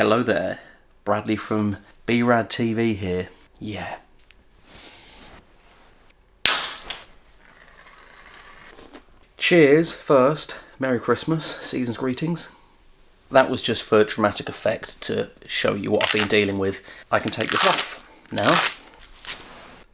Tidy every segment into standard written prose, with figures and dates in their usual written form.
Hello there, Bradley from B-Rad TV here. Yeah. Cheers first. Merry Christmas, season's greetings. That was just for dramatic effect to show you what I've been dealing with. I can take this off now.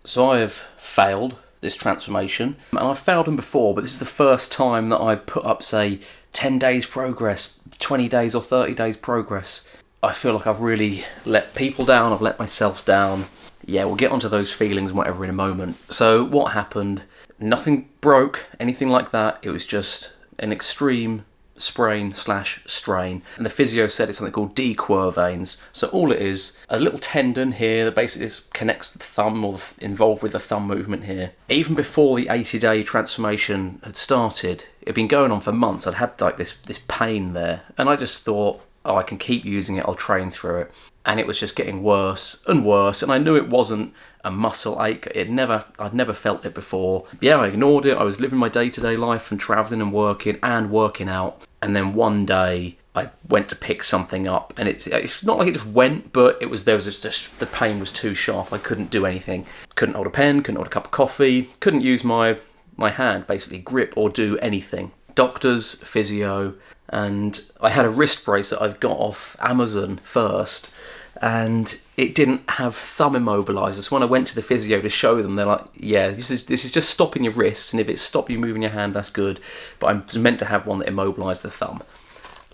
So I have failed this transformation, and I've failed them before, but this is the first time that I put up, say, 10 days progress, 20 days or 30 days progress. I feel like I've really let people down, I've let myself down. Yeah, we'll get onto those feelings and whatever in a moment. So what happened? Nothing broke, anything like that. It was just an extreme sprain/strain. And the physio said it's something called D-querr veins. So all it is, a little tendon here that basically connects the thumb or involved with the thumb movement here. Even before the 80-day transformation had started, it had been going on for months. I'd had like this pain there. And I just thought, oh, I can keep using it, I'll train through it. And it was just getting worse and worse, and I knew it wasn't a muscle ache. I'd never felt it before. Yeah, I ignored it. I was living my day-to-day life and travelling and working out. And then one day I went to pick something up, and it's not like it just went, but there was just the pain was too sharp. I couldn't do anything. Couldn't hold a pen, couldn't hold a cup of coffee, couldn't use my hand, basically grip or do anything. Doctors, physio, and I had a wrist brace that I've got off Amazon first, and it didn't have thumb immobilizer. So when I went to the physio to show them, they're like, yeah, this is just stopping your wrists, and if it stopped you moving your hand, that's good, but I'm meant to have one that immobilised the thumb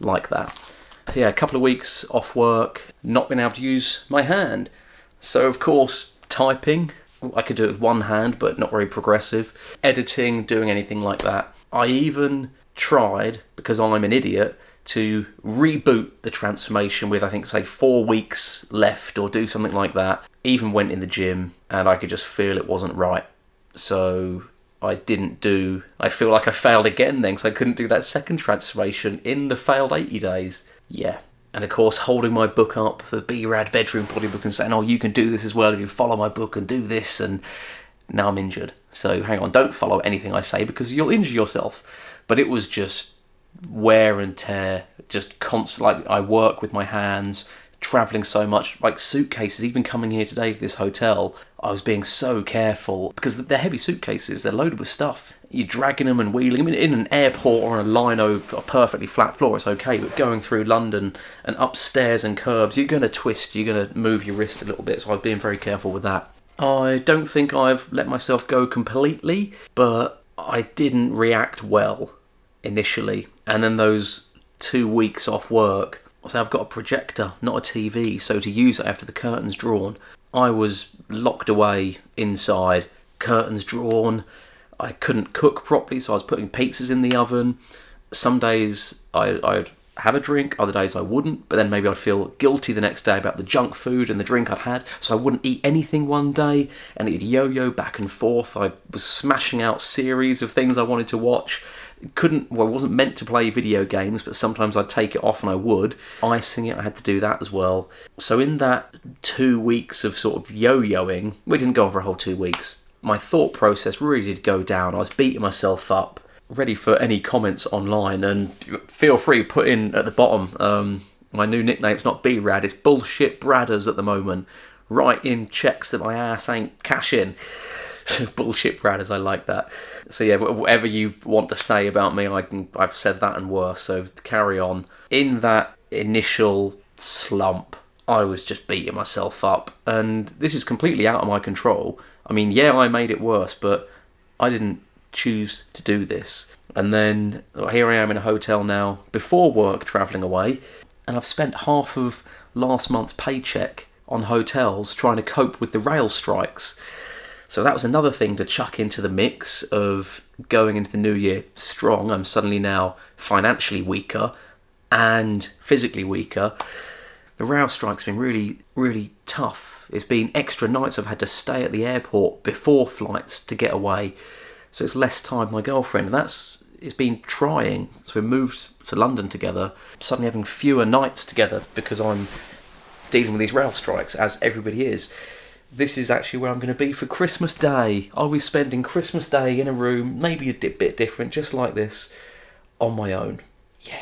like that. Yeah, a couple of weeks off work, not being able to use my hand. So of course, typing, I could do it with one hand, but not very progressive. Editing, doing anything like that. I even tried, because I'm an idiot, to reboot the transformation with, I think, say 4 weeks left or do something like that. Even went in the gym and I could just feel it wasn't right. So I feel like I failed again then, because I couldn't do that second transformation in the failed 80 days. Yeah. And of course, holding my book up, the B-Rad bedroom bodybook, and saying, oh, you can do this as well if you follow my book and do this, and now I'm injured. So hang on, don't follow anything I say because you'll injure yourself. But it was just wear and tear, just constant. Like, I work with my hands, travelling so much, like suitcases, even coming here today to this hotel, I was being so careful because they're heavy suitcases, they're loaded with stuff. You're dragging them and wheeling them in an airport or on a lino, a perfectly flat floor, it's okay, but going through London and upstairs and curbs, you're going to twist, you're going to move your wrist a little bit, so I was being very careful with that. I don't think I've let myself go completely, but I didn't react well initially. And then those 2 weeks off work, so I've got a projector, not a TV, so to use it after the curtains drawn, I was locked away inside, curtains drawn. I couldn't cook properly, so I was putting pizzas in the oven. Some days I'd have a drink, other days I wouldn't, but then maybe I'd feel guilty the next day about the junk food and the drink I'd had, so I wouldn't eat anything one day, and it'd yo-yo back and forth. I was smashing out series of things I wanted to watch. I wasn't meant to play video games, but sometimes I'd take it off and I would. Icing it, I had to do that as well. So in that 2 weeks of sort of yo-yoing, we didn't go on for a whole 2 weeks, my thought process really did go down. I was beating myself up. Ready for any comments online, and feel free, put in at the bottom, my new nickname's not B-Rad, it's Bullshit Bradders at the moment. Write in checks that my ass ain't cashing. Bullshit Bradders, I like that. So yeah, whatever you want to say about me, I've said that and worse, so carry on. In that initial slump, I was just beating myself up, and this is completely out of my control. I mean, yeah, I made it worse, but I didn't choose to do this. And then here I am in a hotel now, before work, travelling away, and I've spent half of last month's paycheck on hotels trying to cope with the rail strikes. So that was another thing to chuck into the mix of going into the new year strong. I'm suddenly now financially weaker and physically weaker. The rail strike's been really, really tough. It's been extra nights I've had to stay at the airport before flights to get away. So it's less time with my girlfriend, and it's been trying. So we moved to London together, suddenly having fewer nights together because I'm dealing with these rail strikes, as everybody is. This is actually where I'm going to be for Christmas Day. I'll be spending Christmas Day in a room, maybe a bit different, just like this, on my own. Yeah.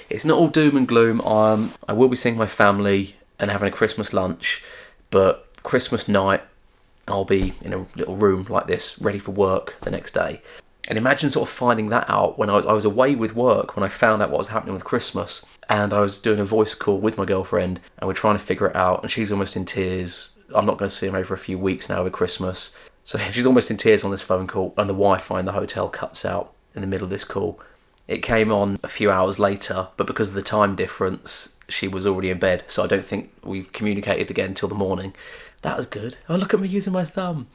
It's not all doom and gloom. I will be seeing my family and having a Christmas lunch, but Christmas night I'll be in a little room like this, ready for work the next day. And imagine sort of finding that out when I was away with work, when I found out what was happening with Christmas, and I was doing a voice call with my girlfriend, and we're trying to figure it out, and she's almost in tears. I'm not going to see her over a few weeks now over Christmas. So she's almost in tears on this phone call, and the Wi-Fi in the hotel cuts out in the middle of this call. It came on a few hours later, but because of the time difference, she was already in bed, so I don't think we communicated again till the morning. That was good. Oh, look at me using my thumb.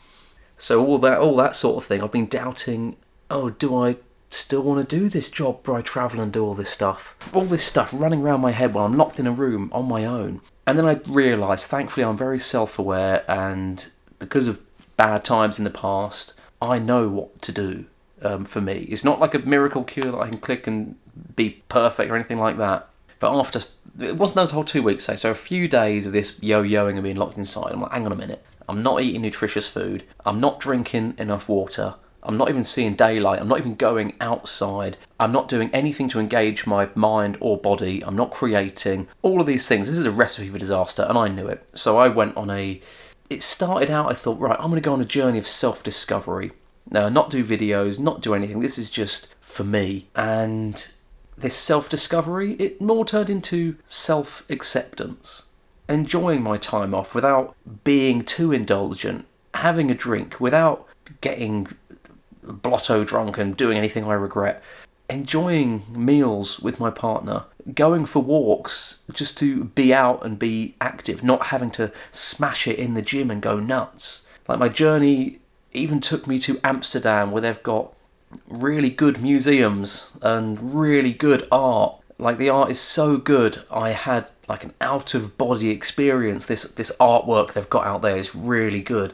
So all that sort of thing, I've been doubting, oh, do I still want to do this job where I travel and do all this stuff? All this stuff running around my head while I'm locked in a room on my own. And then I realised, thankfully I'm very self-aware, and because of bad times in the past, I know what to do for me. It's not like a miracle cure that I can click and be perfect or anything like that. But after, it wasn't those whole 2 weeks, so a few days of this yo-yoing and being locked inside, I'm like, hang on a minute. I'm not eating nutritious food. I'm not drinking enough water. I'm not even seeing daylight. I'm not even going outside. I'm not doing anything to engage my mind or body. I'm not creating. All of these things. This is a recipe for disaster, and I knew it. So I went on it started out, I thought, right, I'm going to go on a journey of self-discovery. Not do videos, not do anything. This is just for me. And this self-discovery, it more turned into self-acceptance. Enjoying my time off without being too indulgent. Having a drink without getting blotto drunk and doing anything I regret. Enjoying meals with my partner. Going for walks just to be out and be active. Not having to smash it in the gym and go nuts. Like my journey even took me to Amsterdam, where they've got really good museums and really good art. Like the art is so good. I had like an out-of-body experience. This artwork they've got out there is really good.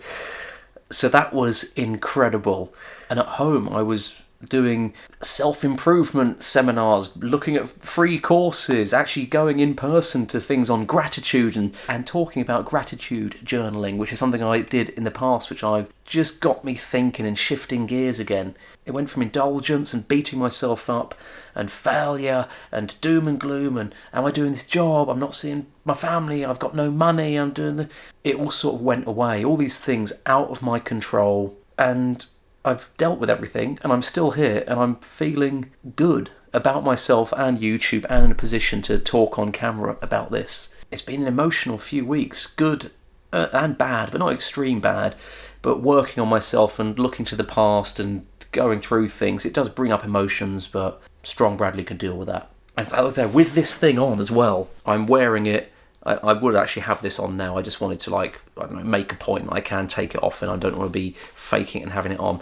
So that was incredible. And at home I was doing self-improvement seminars, looking at free courses, actually going in person to things on gratitude and talking about gratitude journaling, which is something I did in the past, which I've just got me thinking and shifting gears again. It went from indulgence and beating myself up and failure and doom and gloom and am I doing this job? I'm not seeing my family, I've got no money, I'm doing the... It all sort of went away, all these things out of my control, and I've dealt with everything and I'm still here and I'm feeling good about myself and YouTube and in a position to talk on camera about this. It's been an emotional few weeks, good and bad, but not extreme bad, but working on myself and looking to the past and going through things. It does bring up emotions, but Strong Bradley can deal with that. And so there, with this thing on as well, I'm wearing it. I would actually have this on now. I just wanted to, like, I don't know, make a point that I can take it off and I don't want to be faking it and having it on.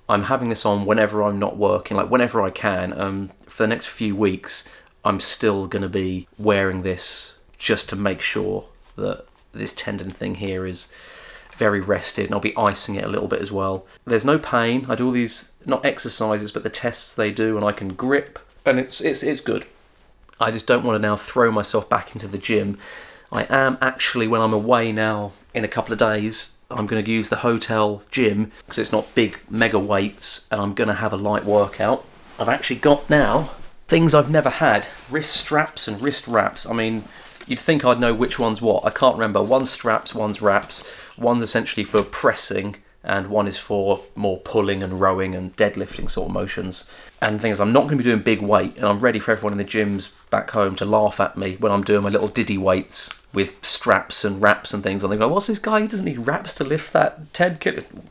I'm having this on whenever I'm not working, like whenever I can. For the next few weeks, I'm still going to be wearing this just to make sure that this tendon thing here is very rested, and I'll be icing it a little bit as well. There's no pain. I do all these, not exercises, but the tests they do, and I can grip, and it's good. I just don't want to now throw myself back into the gym. I am actually, when I'm away now in a couple of days, I'm going to use the hotel gym because it's not big mega weights, and I'm going to have a light workout. I've actually got now things I've never had, wrist straps and wrist wraps. I mean, you'd think I'd know which one's what. I can't remember. One's straps, one's wraps. One's essentially for pressing, and one is for more pulling and rowing and deadlifting sort of motions. And the thing is, I'm not going to be doing big weight, and I'm ready for everyone in the gyms back home to laugh at me when I'm doing my little diddy weights with straps and wraps and things. And they go, what's this guy? He doesn't need wraps to lift that 10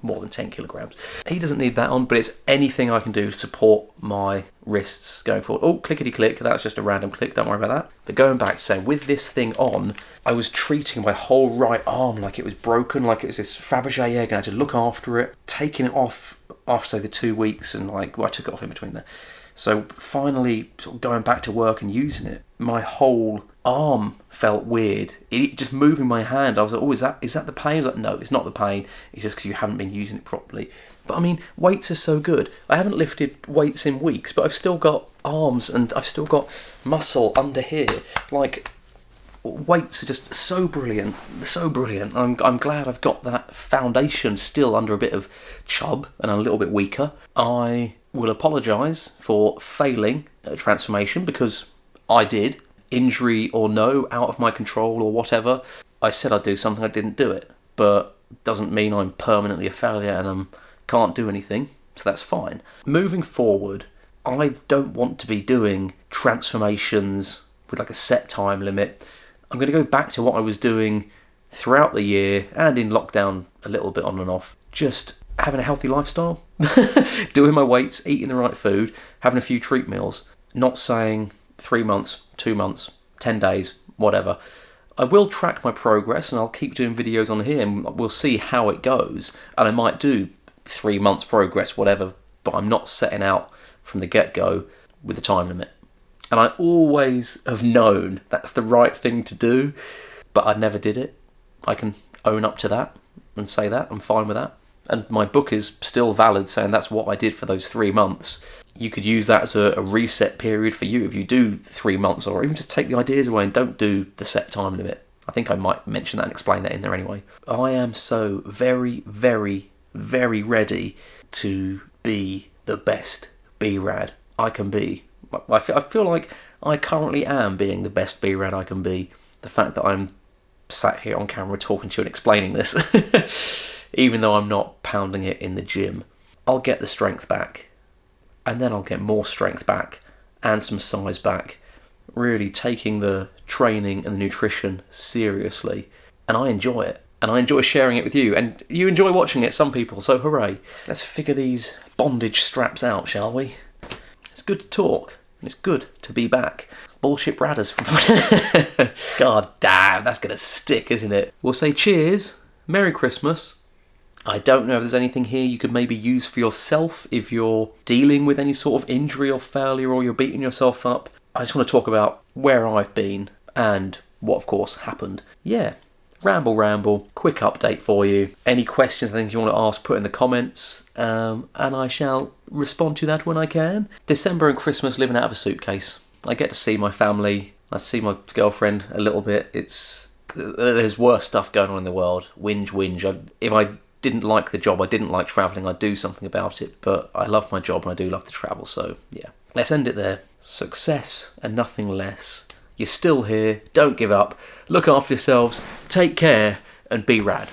more than 10 kilograms. He doesn't need that on, but it's anything I can do to support my wrists going forward. Oh, clickety click. That's just a random click. Don't worry about that. But going back to saying, with this thing on, I was treating my whole right arm like it was broken, like it was this Fabergé egg, and I had to look after it, taking it off after, say, the 2 weeks, and I took it off in between there. So finally, sort of going back to work and using it, my whole arm felt weird. It just moving my hand, I was like, oh, is that the pain? I was like, no, it's not the pain. It's just because you haven't been using it properly. But I mean, weights are so good. I haven't lifted weights in weeks, but I've still got arms and I've still got muscle under here. Like, weights are just so brilliant, so brilliant. I'm glad I've got that foundation still under a bit of chub and a little bit weaker. I will apologise for failing at transformation because I did. Injury or no, out of my control or whatever. I said I'd do something, I didn't do it. But doesn't mean I'm permanently a failure and I can't do anything. So that's fine. Moving forward, I don't want to be doing transformations with like a set time limit. I'm going to go back to what I was doing throughout the year and in lockdown a little bit on and off. Just having a healthy lifestyle, doing my weights, eating the right food, having a few treat meals. Not saying 3 months, 2 months, 10 days, whatever. I will track my progress and I'll keep doing videos on here and we'll see how it goes. And I might do 3 months progress, whatever, but I'm not setting out from the get-go with a time limit. And I always have known that's the right thing to do, but I never did it. I can own up to that and say that. I'm fine with that. And my book is still valid, saying that's what I did for those 3 months. You could use that as a reset period for you if you do 3 months, or even just take the ideas away and don't do the set time limit. I think I might mention that and explain that in there anyway. I am so very, very, very ready to be the best B-Rad I can be. I feel like I currently am being the best B-Rad I can be. The fact that I'm sat here on camera talking to you and explaining this, even though I'm not pounding it in the gym. I'll get the strength back, and then I'll get more strength back and some size back, really taking the training and the nutrition seriously. And I enjoy it, and I enjoy sharing it with you, and you enjoy watching it, some people, so hooray. Let's figure these bondage straps out, shall we? It's good to talk, and it's good to be back. Bullshit Bradders. God damn, that's going to stick, isn't it? We'll say cheers, Merry Christmas. I don't know if there's anything here you could maybe use for yourself if you're dealing with any sort of injury or failure or you're beating yourself up. I just want to talk about where I've been and what, of course, happened. Yeah, ramble, quick update for you. Any questions, things you want to ask, put in the comments, and I shall respond to that when I can. December and Christmas living out of a suitcase. I get to see my family, I see my girlfriend a little bit. There's worse stuff going on in the world. Whinge. If I didn't like the job, I didn't like travelling, I'd do something about it, but I love my job and I do love to travel, so yeah. Let's end it there. Success and nothing less. You're still here, don't give up, look after yourselves, take care, and be rad.